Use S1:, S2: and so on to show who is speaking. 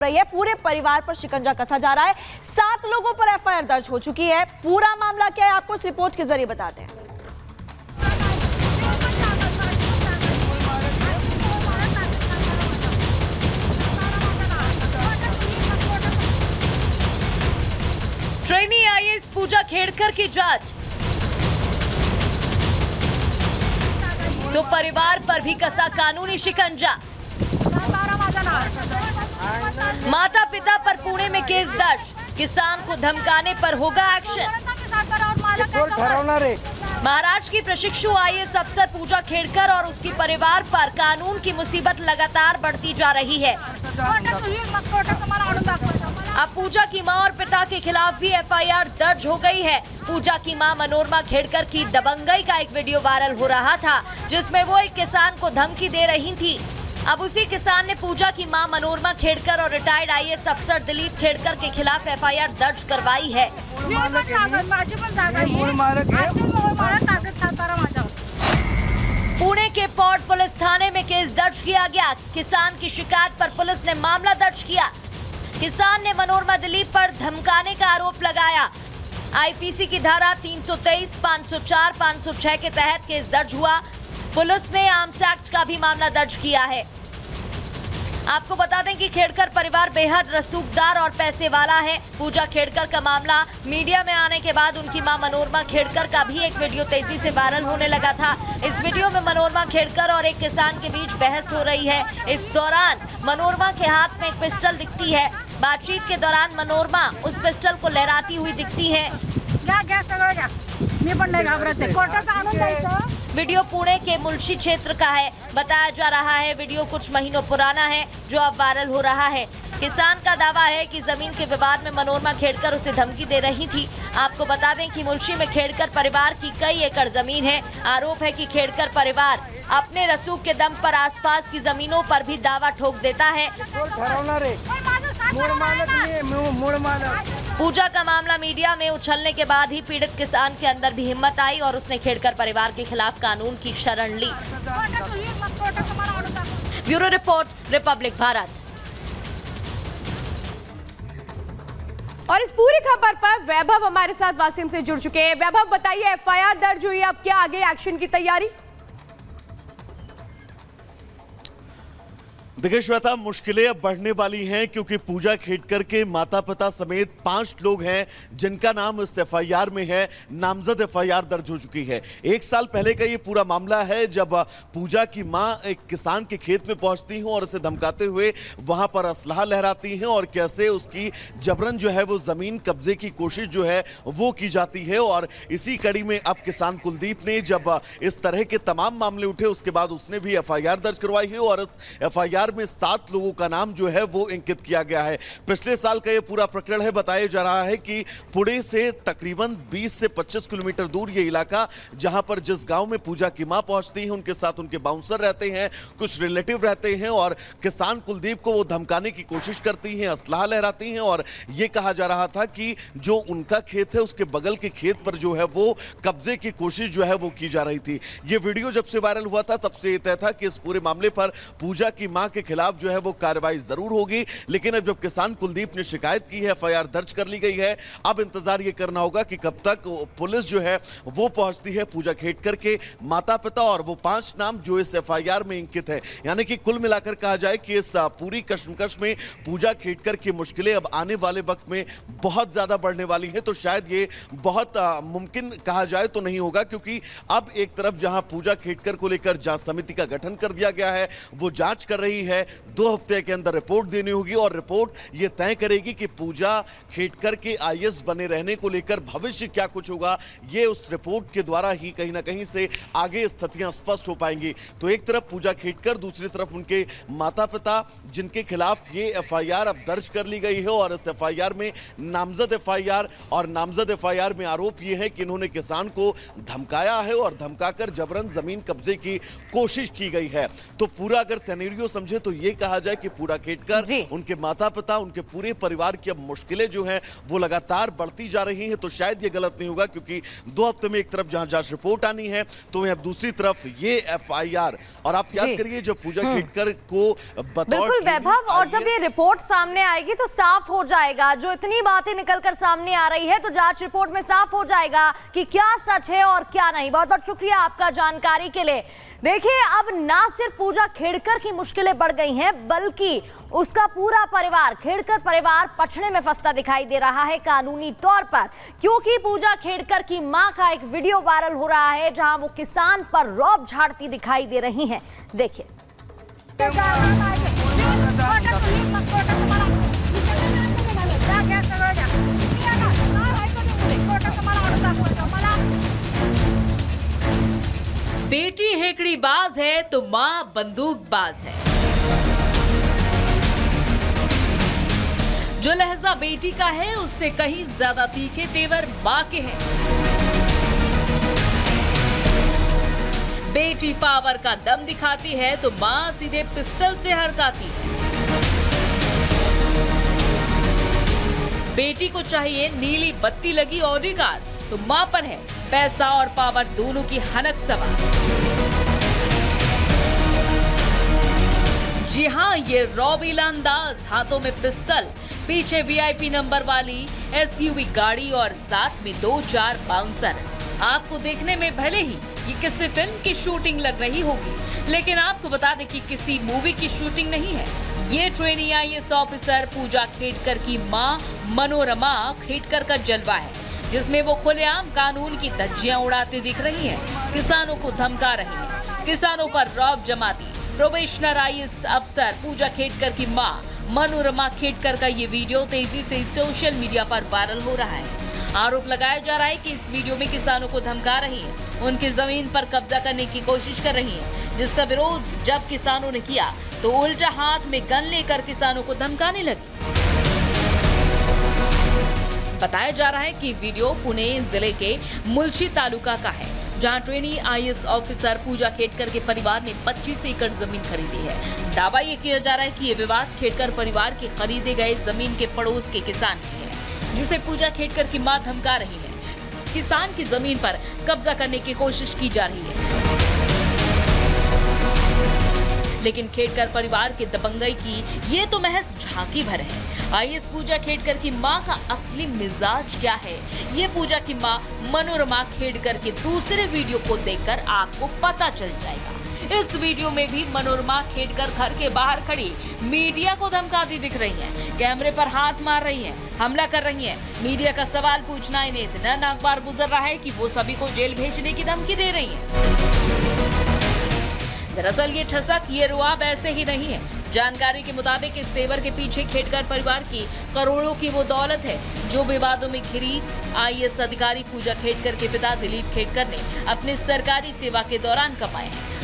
S1: रही है। पूरे परिवार पर शिकंजा कसा जा रहा है। 7 लोगों पर एफआईआर दर्ज हो चुकी है। पूरा मामला क्या है आपको इस रिपोर्ट के जरिए बताते हैं।
S2: ट्रेनी आईएएस पूजा खेड़कर की जांच, तो परिवार पर भी कसा कानूनी शिकंजा। माता पिता पर पुणे में केस दर्ज, किसान को धमकाने पर होगा एक्शन। महाराष्ट्र की प्रशिक्षु आईएएस अफसर पूजा खेड़कर और उसकी परिवार पर कानून की मुसीबत लगातार बढ़ती जा रही है। अब पूजा की मां और पिता के खिलाफ भी एफआईआर दर्ज हो गई है। पूजा की मां मनोरमा खेड़कर की दबंगई का एक वीडियो वायरल हो रहा था, जिसमें वो एक किसान को धमकी दे रही थी। अब उसी किसान ने पूजा की मां मनोरमा खेड़कर और रिटायर्ड आईएएस अफसर दिलीप खेड़कर के खिलाफ एफआईआर दर्ज करवाई है। पुणे के पोर्ट पुलिस थाने में केस दर्ज किया गया। किसान की शिकायत पर पुलिस ने मामला दर्ज किया। किसान ने मनोरमा दिलीप पर धमकाने का आरोप लगाया। आईपीसी की धारा 323, 504, 506 के तहत केस दर्ज हुआ। पुलिस ने आर्म्स एक्ट का भी मामला दर्ज किया है। आपको बता दें कि खेड़कर परिवार बेहद रसूखदार और पैसे वाला है। पूजा खेड़कर का मामला मीडिया में आने के बाद उनकी मां मनोरमा खेड़कर का भी एक वीडियो तेजी से वायरल होने लगा था। इस वीडियो में मनोरमा खेड़कर और एक किसान के बीच बहस हो रही है। इस दौरान मनोरमा के हाथ में एक पिस्टल दिखती है। बातचीत के दौरान मनोरमा उस पिस्टल को लहराती हुई दिखती है। वीडियो पुणे के मुल्शी क्षेत्र का है। बताया जा रहा है वीडियो कुछ महीनों पुराना है, जो अब वायरल हो रहा है। किसान का दावा है कि जमीन के विवाद में मनोरमा खेड़कर उसे धमकी दे रही थी। आपको बता दें कि मुल्शी में खेड़कर परिवार की कई एकड़ जमीन है। आरोप है कि खेड़कर परिवार अपने रसूख के दम पर आसपास की जमीनों पर भी दावा ठोक देता है। पूजा का मामला मीडिया में उछलने के बाद ही पीड़ित किसान के अंदर भी हिम्मत आई और उसने खेड़कर परिवार के खिलाफ कानून की शरण ली। Bureau report, Republic Bharat.
S1: और इस पूरी खबर पर वैभव हमारे साथ वासिम से जुड़ चुके हैं। वैभव बताइए, एफआईआर दर्ज हुई, अब क्या आगे एक्शन की तैयारी?
S3: देखिए श्वेता, मुश्किलें अब बढ़ने वाली हैं क्योंकि पूजा खेड़कर के माता पिता समेत 5 लोग हैं जिनका नाम इस एफआईआर में है। नामजद एफआईआर दर्ज हो चुकी है। 1 साल पहले का ये पूरा मामला है, जब पूजा की मां एक किसान के खेत में पहुंचती हैं और उसे धमकाते हुए वहां पर असलहा लहराती हैं और कैसे उसकी जबरन जो है वो जमीन कब्जे की कोशिश जो है वो की जाती है। और इसी कड़ी में अब किसान कुलदीप ने जब इस तरह के तमाम मामले उठे, उसके बाद उसने भी एफआईआर दर्ज करवाई है और इस एफआईआर में 7 लोगों का नाम जो है वो अंकित किया गया है। पिछले साल का ये पूरा प्रकरण है। बताया जा रहा है कि पुणे से तकरीबन 20 से 25 किलोमीटर दूर ये इलाका, जहां पर जिस गांव में पूजा की मां पहुंचती है, उनके साथ उनके बाउंसर रहते हैं, कुछ रिलेटिव रहते हैं और किसान कुलदीप को वो धमकाने की कोशिश करती हैं, असलाह लहराती हैं और ये कहा जा रहा था कि जो उनका खेत है उसके बगल के खेत पर जो है वो कब्जे की कोशिश जो है वो की जा रही थी। ये वीडियो जब से वायरल हुआ था तब से ये तय था कि इस पूरे मामले पर पूजा की मां के खिलाफ जो है वो कार्रवाई जरूर होगी। लेकिन अब जब किसान कुलदीप ने शिकायत की है, एफआईआर दर्ज कर ली गई है, अब इंतजार ये करना होगा कि कब तक पुलिस जो है वो पहुंचती है पूजा खेड़कर के माता पिता और वो 5 नाम जो इस एफआईआर में अंकित है। यानी कि कुल मिलाकर कहा जाए कि इस पूरी कशमकश में पूजा खेड़कर की मुश्किलें अब आने वाले वक्त में बहुत ज्यादा बढ़ने वाली है। तो शायद ये बहुत मुमकिन कहा जाए तो नहीं होगा, क्योंकि अब एक तरफ जहां पूजा खेड़कर को लेकर जांच समिति का गठन कर दिया गया है, वो जांच कर रही है। 2 हफ्ते के अंदर रिपोर्ट देनी होगी और रिपोर्ट ये तय करेगी कि पूजा खेड़कर के आईएएस बने रहने को लेकर भविष्य क्या कुछ होगा। ये उस रिपोर्ट के द्वारा ही कहीं ना कहीं से आगे स्थितियां स्पष्ट हो पाएंगी। तो एक तरफ पूजा खेड़कर, दूसरी तरफ उनके माता पिता, जिनके खिलाफ ये एफआईआर अब दर्ज कर ली गई है और इस एफआईआर में नामजद एफआईआर में आरोप ये है कि इन्होंने किसान को धमकाया है और धमकाकर जबरन जमीन कब्जे की कोशिश की गई है। तो पूरा अगर सिनेरियो समझे तो ये कहा जाए कि पूजा खेडकर,
S1: जी।
S3: उनके माता पिता, उनके पूरे परिवार की अब मुश्किलें जो हैं वो लगातार बढ़ती जा रही हैं। तो शायद ये गलत नहीं होगा, क्योंकि 2 हफ्ते में एक तरफ जहां जांच रिपोर्ट आनी है तो वहीं अब दूसरी तरफ ये एफआईआर। और आप याद
S1: जी।
S3: करिए जब पूजा खेडकर को बतौर
S4: बिल्कुल वैभव, और जब
S3: IAS
S4: ये रिपोर्ट सामने आएगी तो साफ हो जाएगा। जो इतनी बातें निकलकर सामने आ रही है तो जांच रिपोर्ट में साफ हो जाएगा कि क्या सच है और क्या नहीं। बहुत बहुत शुक्रिया आपका जानकारी के लिए। देखिए, अब ना सिर्फ पूजा खेडकर की मुश्किलें बढ़ गई हैं, बल्कि उसका पूरा परिवार, खेडकर परिवार पछड़े में फंसता दिखाई दे रहा है कानूनी तौर पर, क्योंकि पूजा खेडकर की मां का एक वीडियो वायरल हो रहा है जहां वो किसान पर रौब झाड़ती दिखाई दे रही हैं। देखिए।
S2: बेटी हेकड़ी बाज है तो मां बंदूकबाज है। जो लहजा बेटी का है उससे कहीं ज्यादा तीखे तेवर मां के हैं। बेटी पावर का दम दिखाती है तो मां सीधे पिस्टल से हड़काती है। बेटी को चाहिए नीली बत्ती लगी ऑडी कार, तो मां पर है पैसा और पावर दोनों की हनक सवार। जी हां, ये रौबीला अंदाज, हाथों में पिस्टल, पीछे वीआईपी नंबर वाली एसयूवी गाड़ी और साथ में 2-4 बाउंसर। आपको देखने में भले ही ये किसी फिल्म की शूटिंग लग रही होगी, लेकिन आपको बता दें कि किसी मूवी की शूटिंग नहीं है। ये ट्रेनी आईएएस ऑफिसर पूजा खेडकर की मां मनोरमा खेडकर का जलवा है, जिसमें वो खुलेआम कानून की धज्जियां उड़ाती दिख रही हैं, किसानों को धमका रही हैं, किसानों पर रौब जमाती। प्रोबेशनर आईएएस अफसर पूजा खेडकर की मां मनोरमा खेडकर का ये वीडियो तेजी से सोशल मीडिया पर वायरल हो रहा है। आरोप लगाया जा रहा है कि इस वीडियो में किसानों को धमका रही हैं, उनकी जमीन पर कब्जा करने की कोशिश कर रही हैं, जिसका विरोध जब किसानों ने किया तो उल्टा हाथ में गन लेकर किसानों को धमकाने लगी। बताया जा रहा है कि वीडियो पुणे जिले के मुलशी तालुका का है, जहां ट्रेनी आईएएस ऑफिसर पूजा खेडकर के परिवार ने 25 एकड़ जमीन खरीदी है। दावा ये किया जा रहा है कि ये विवाद खेडकर परिवार के खरीदे गए जमीन के पड़ोस के किसान की है, जिसे पूजा खेडकर की मां धमका रही है। किसान की जमीन पर कब्जा करने की कोशिश की जा रही है, लेकिन खेडकर परिवार के दबंगई की ये तो महज झांकी भर है। आईएएस पूजा खेडकर की मां का असली मिजाज क्या है, ये पूजा की मां मनोरमा खेडकर के दूसरे वीडियो को देखकर आपको पता चल जाएगा। इस वीडियो में भी मनोरमा खेडकर घर के बाहर खड़ी मीडिया को धमकाती दिख रही हैं, कैमरे पर हाथ मार रही हैं, हमला कर रही हैं। मीडिया का सवाल पूछना इन्हें इतना नागवार गुजर रहा है कि वो सभी को जेल भेजने की धमकी दे रही हैं। दरअसल ये ठसक, ये रुआब ऐसे ही नहीं है। जानकारी के मुताबिक इस तेवर के पीछे खेडकर परिवार की करोड़ों की वो दौलत है, जो विवादों में घिरी आईएएस अधिकारी पूजा खेडकर के पिता दिलीप खेडकर ने अपनी सरकारी सेवा के दौरान कमाए हैं।